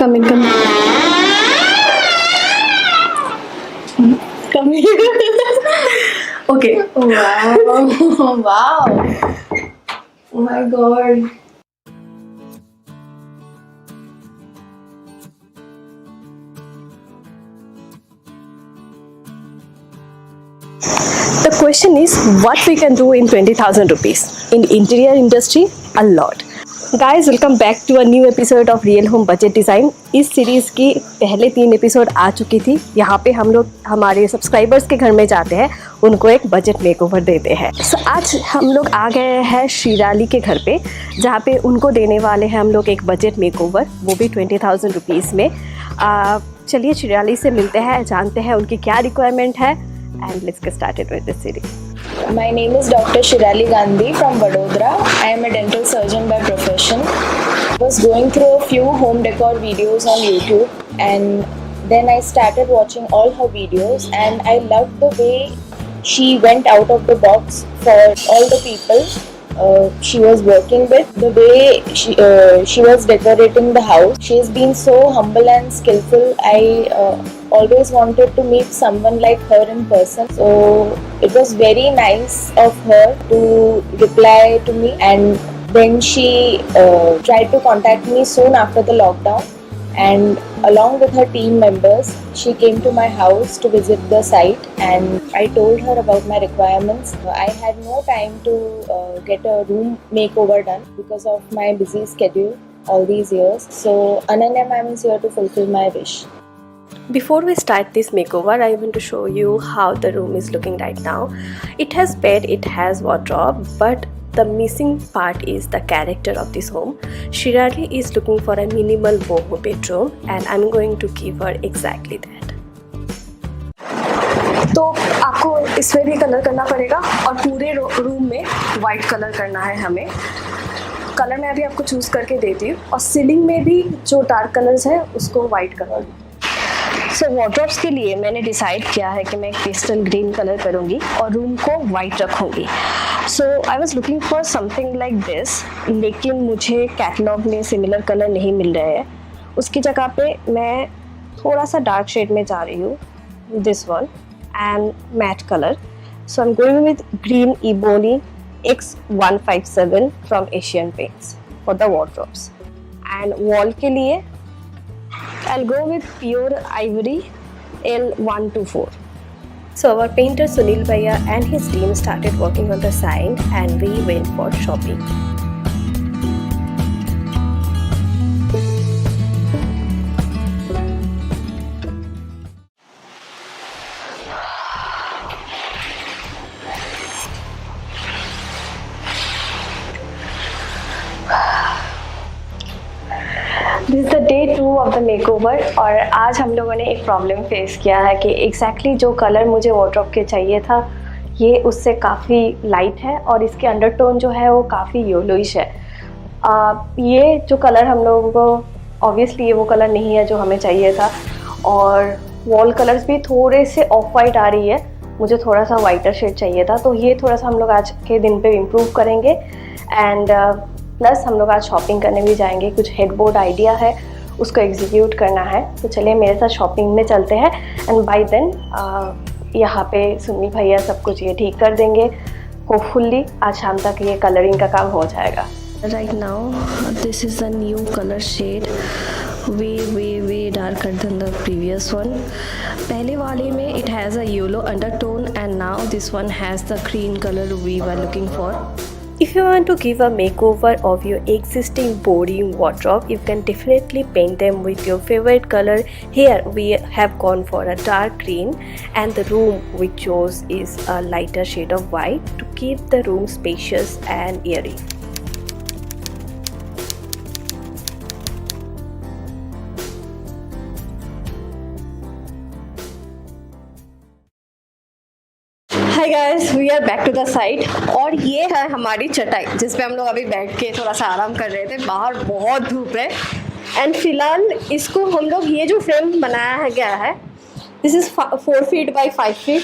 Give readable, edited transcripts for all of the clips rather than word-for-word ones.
Coming, coming. Coming. Okay. Wow. Wow. Oh my god. The question is what we can do in 20,000 rupees. In interior industry, a lot. Guys, welcome back to a new episode of Real Home Budget Design. इस series की पहले 3 episode आ चुकी थी. यहाँ पे हम लोग हमारे सब्सक्राइबर्स के घर में जाते हैं, उनको एक बजट मेकओवर देते हैं. So, आज हम लोग आ गए हैं श्रीराली के घर पे, जहाँ पे उनको देने वाले हैं हम लोग एक बजट मेकओवर, वो भी 20,000 रुपीज़ में. चलिए श्रीराली से मिलते हैं, जानते हैं उनकी क्या रिक्वायरमेंट है. And let's get started with this series. My name is Dr. Shirali Gandhi from Vadodara. I am a dental surgeon by profession. I was going through a few home decor videos on YouTube and then I started watching all her videos and I loved the way she went out of the box for all the people she was working with, the way she was decorating the house. She's been so humble and skillful. I always wanted to meet someone like her in person, so it was very nice of her to reply to me. And then she tried to contact me soon after the lockdown, and along with her team members she came to my house to visit the site and I told her about my requirements. I had no time to get a room makeover done because of my busy schedule all these years, so Ananya ma'am is here to fulfill my wish. Before we start this makeover, I want to show you how the room is looking right now. It has bed, it has wardrobe, but the missing part is the character of this home. Shirali is looking for a minimal boho bedroom and I'm going to give her exactly that. तो आपको इसमें भी colour करना पड़ेगा और पूरे room में white colour करना है हमें. कलर मैं अभी आपको चूज़ करके देती हूँ और सीलिंग में भी जो डार्क कलर्स है उसको वाइट कलर. सो वार्डरोब्स के लिए मैंने डिसाइड किया है कि मैं एक पेस्टल ग्रीन कलर करूँगी और रूम को वाइट रखूँगी. So I was looking for something like this, लेकिन मुझे कैटलॉग में सिमिलर कलर नहीं मिल रहे हैं. उसकी जगह पे मैं थोड़ा सा डार्क शेड में जा रही हूँ, this one, and matte colour. So I am going with green ebony X157 from Asian paints for the wardrobes. And wall के लिए I'll go with pure ivory L124. So our painter Sunil Bhaiya and his team started working on the sign and we went for shopping. This is the day 2 of the makeover और आज हम लोगों ने एक problem face किया है कि exactly जो कलर मुझे वार्डरोब के चाहिए था ये उससे काफ़ी लाइट है और इसके अंडरटोन जो है वो काफ़ी येलोइश है. ये जो कलर हम लोगों को ऑब्वियसली ये वो कलर नहीं है जो हमें चाहिए था और वॉल कलर्स भी थोड़े से ऑफ वाइट आ रही है. मुझे थोड़ा सा वाइटर शेड चाहिए था, तो ये थोड़ा सा हम लोग आज के दिन पे इम्प्रूव करेंगे. एंड प्लस हम लोग आज शॉपिंग करने भी जाएंगे. कुछ हेडबोर्ड आइडिया है उसको एग्जीक्यूट करना है, तो चलिए मेरे साथ शॉपिंग में चलते हैं. एंड बाय देन यहाँ पे सुन्नी भैया सब कुछ ये ठीक कर देंगे. होपफुली आज शाम तक ये कलरिंग का काम हो जाएगा. Right now this is a new colour shade, way darker than the previous one. पहले वाले में it has a yellow undertone and now this one has the green colour we were looking for. If you want to give a makeover of your existing boring wardrobe, you can definitely paint them with your favorite color. Here we have gone for a dark green and the room we chose is a lighter shade of white to keep the room spacious and airy. Hi guys, we are back to the site और ये है हमारी चटाई जिस पे हम लोग अभी बैठ के थोड़ा सा आराम कर रहे थे. बाहर बहुत धूप है एंड फिलहाल इसको हम लोग ये जो फ्रेम बनाया है गया है, this is 4 feet by 5 feet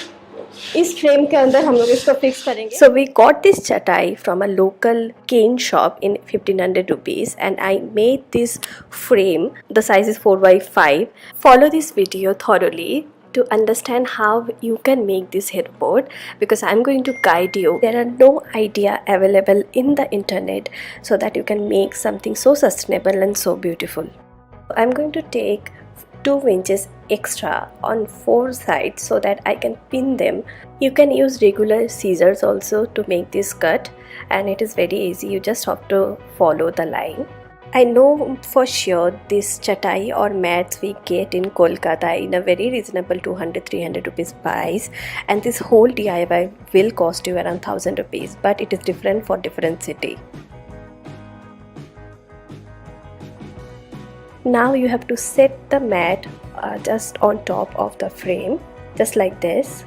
इस फ्रेम के अंदर हम लोग इसको फिक्स करेंगे. So we got this chatai from a local cane shop in 1500 rupees and I made this frame. The size is 4 by 5. Follow this video thoroughly to understand how you can make this headboard, because I'm going to guide you. There are no idea available in the internet so that you can make something so sustainable and so beautiful. I'm going to take 2 inches extra on 4 sides so that I can pin them. You can use regular scissors also to make this cut, and it is very easy. You just have to follow the line. I know for sure this chatai or mats we get in Kolkata in a very reasonable 200-300 rupees price, and this whole DIY will cost you around 1000 rupees, but it is different for different city. Now you have to set the mat just on top of the frame, just like this.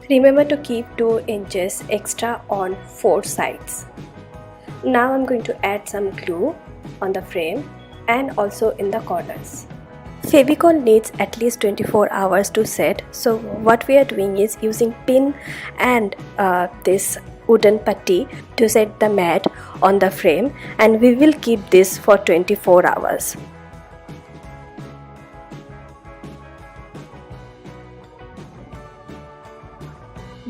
Remember to keep 2 inches extra on 4 sides. Now I'm going to add some glue on the frame and also in the corners. Fevicol needs at least 24 hours to set, so what we are doing is using pin and this wooden putty to set the mat on the frame, and we will keep this for 24 hours.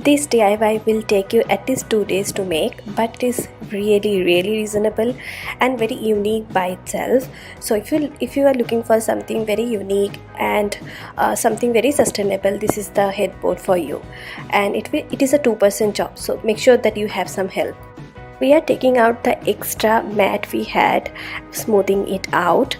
This DIY will take you at least 2 days to make, but it is really reasonable and very unique by itself. So if you are looking for something very unique and something very sustainable, this is the headboard for you, and it is a 2% job, so make sure that you have some help. We are taking out the extra mat we had, smoothing it out.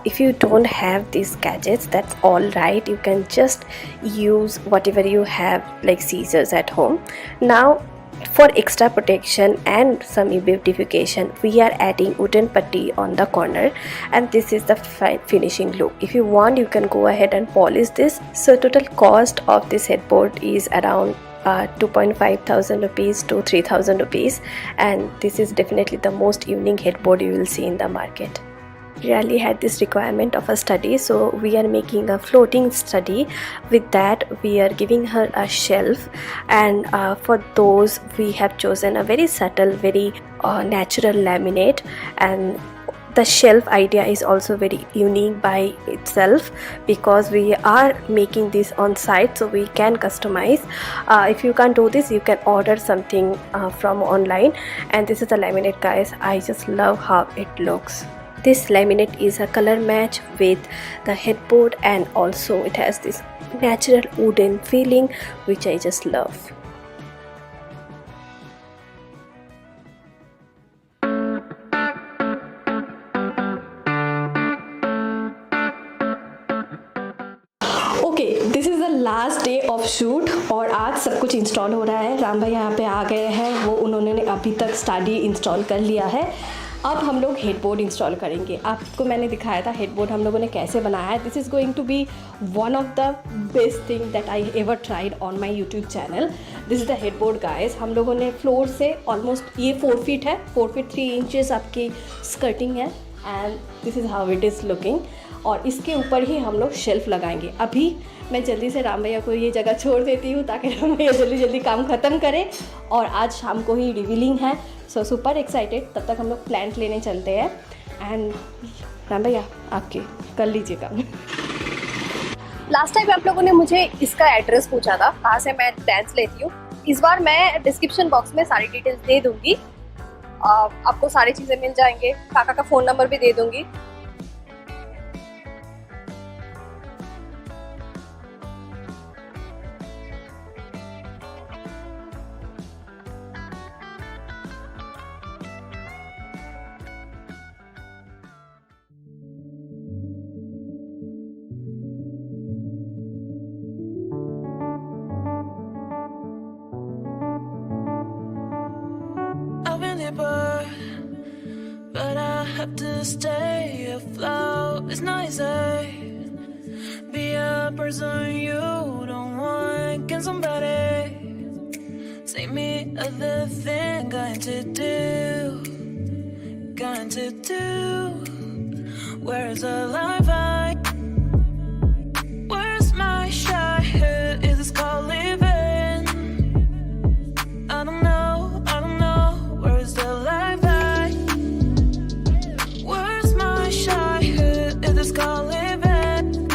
If you don't have these gadgets, that's all right. You can just use whatever you have, like scissors at home. Now for extra protection and some beautification, we are adding wooden putty on the corner, and this is the finishing look. If you want, you can go ahead and polish this. So total cost of this headboard is around 2,500 rupees to 3,000 rupees, and this is definitely the most unique headboard you will see in the market. Really had this requirement of a study, so we are making a floating study. With that, we are giving her a shelf, and for those we have chosen a very subtle, very natural laminate, and the shelf idea is also very unique by itself, because we are making this on site, so we can customize. If you can't do this, you can order something from online, and this is the laminate, guys. I just love how it looks. This laminate is a color match with the headboard, and also it has this natural wooden feeling, which I just love. This is the last day of shoot, और आज सब कुछ install हो रहा है. राम भाई यहाँ पे आ गए हैं, वो उन्होंने अभी तक स्टडी इंस्टॉल कर लिया है. अब हम लोग हेडबोर्ड इंस्टॉल करेंगे. आपको मैंने दिखाया था हेडबोर्ड हम लोगों ने कैसे बनाया है. This is going to be one of the best thing that I ever tried on my YouTube channel. This is the headboard guys. हम लोगों ने फ्लोर से ऑलमोस्ट, ये 4 फीट है, 4 फीट 3 इंचेस आपकी स्कर्टिंग है, and this is how it is looking. और इसके ऊपर ही हम लोग शेल्फ लगाएंगे. अभी मैं जल्दी से राम भैया को ये जगह छोड़ देती हूँ ताकि राम भैया जल्दी काम ख़त्म करें, और आज शाम को ही रिवीलिंग है. So super excited. तब तक हम लोग प्लांट लेने चलते हैं. एंड राम भैया आपके कर लीजिए काम. लास्ट टाइम आप लोगों ने मुझे इसका एड्रेस पूछा था, कहाँ से मैं प्लांट्स लेती हूँ. इस बार मैं डिस्क्रिप्शन बॉक्स में सारी डिटेल्स दे दूँगी, आपको सारी चीज़ें मिल जाएंगे. काका का फ़ोन नंबर भी दे दूँगी. But I have to stay afloat. It's not easy. Be a person you don't want. Can somebody take me other thing going to do? Gonna trying to do? Where's the life I? Where's my childhood? Is this called living? I don't know. Where's the life I? Where's my childhood? Is this called living?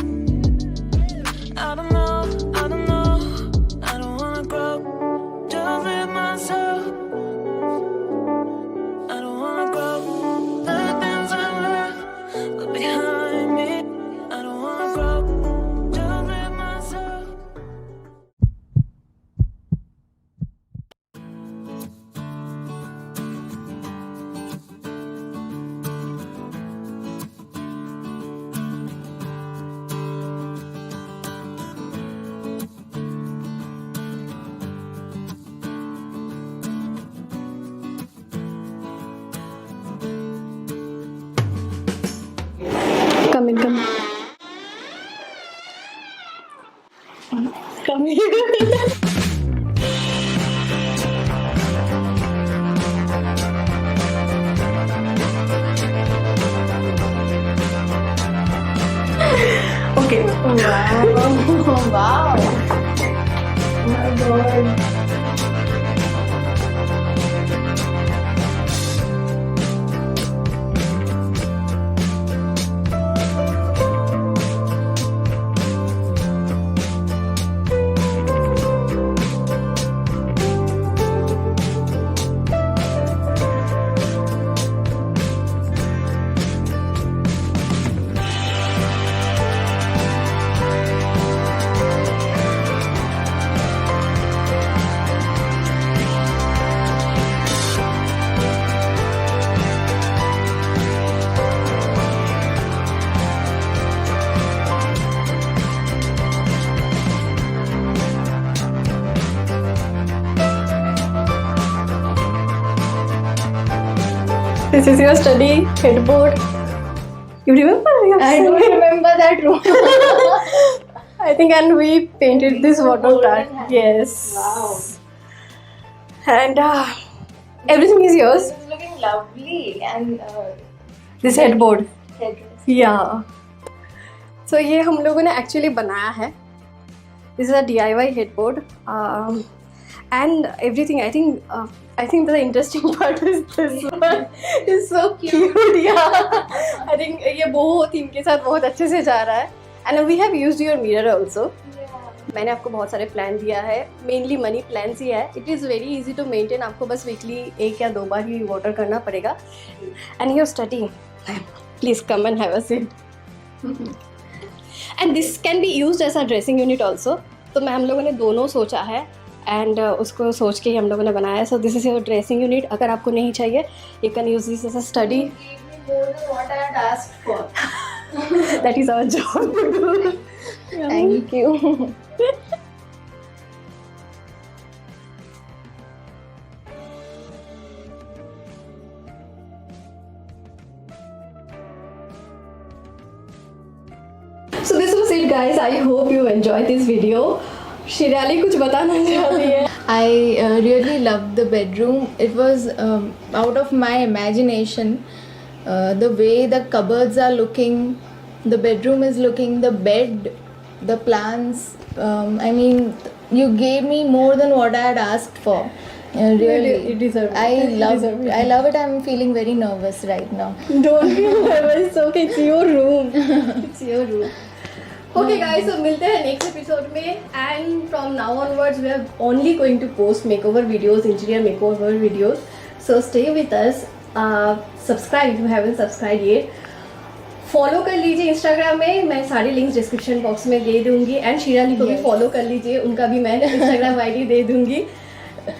I don't know. I don't wanna grow. Just live myself. I don't wanna grow. The things I left behind me. I don't wanna grow. Just live myself. Come in. Come here. Okay. Wow. Wow. Oh my God. This is your study headboard. You remember? I don't remember that room. I think, and we painted this water tart. Yes. Wow. And everything is yours. This is looking lovely and This headboard. headrest. Yeah. So ये हम लोगों ने actually बनाया है. This is a DIY headboard. And everything. I think the interesting part is this one. It's so cute. Yeah. I think ये वो theme के साथ बहुत अच्छे से जा रहा है. And we have used your mirror also. मैंने आपको बहुत सारे प्लान दिया है, मेनली मनी प्लान्स ही है. It is very easy to maintain. आपको बस वीकली 1 या 2 बार ही वाटर करना पड़ेगा. And your study, please come and have a seat. And this can be used as a dressing unit also. तो मैं हम लोगों ने दोनों सोचा है एंड उसको सोच के ही हम लोगों ने बनाया. So this is your dressing unit. अगर आपको नहीं चाहिए, you can use this as a study. What I had asked for. That is our job to do. Thank you. So this was it, guys. I hope you enjoyed this video. Shirali कुछ बताना चाहती है. I really loved the bedroom. It was out of my imagination. The way the cupboards are looking, the bedroom is looking, the bed, the plants. I mean, you gave me more than what I had asked for. Really, You deserve it. I You love deserve it. I love it. I'm feeling very nervous right now. Don't be nervous. It's okay. It's your room. It's your room. Okay, guys. So मिलते हैं next episode में. And from now onwards, we are only going to post makeover videos, interior makeover videos. So stay with us. Subscribe if you haven't subscribed yet. Follow कर लीजिए Instagram में. मैं सारे links description box में दे दूंगी. And Shirali को भी Yes. Follow कर लीजिए. उनका भी मैं इंस्टाग्राम आईडी दे दूंगी.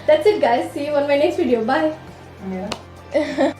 That's it, guys. See you on my next video. Bye.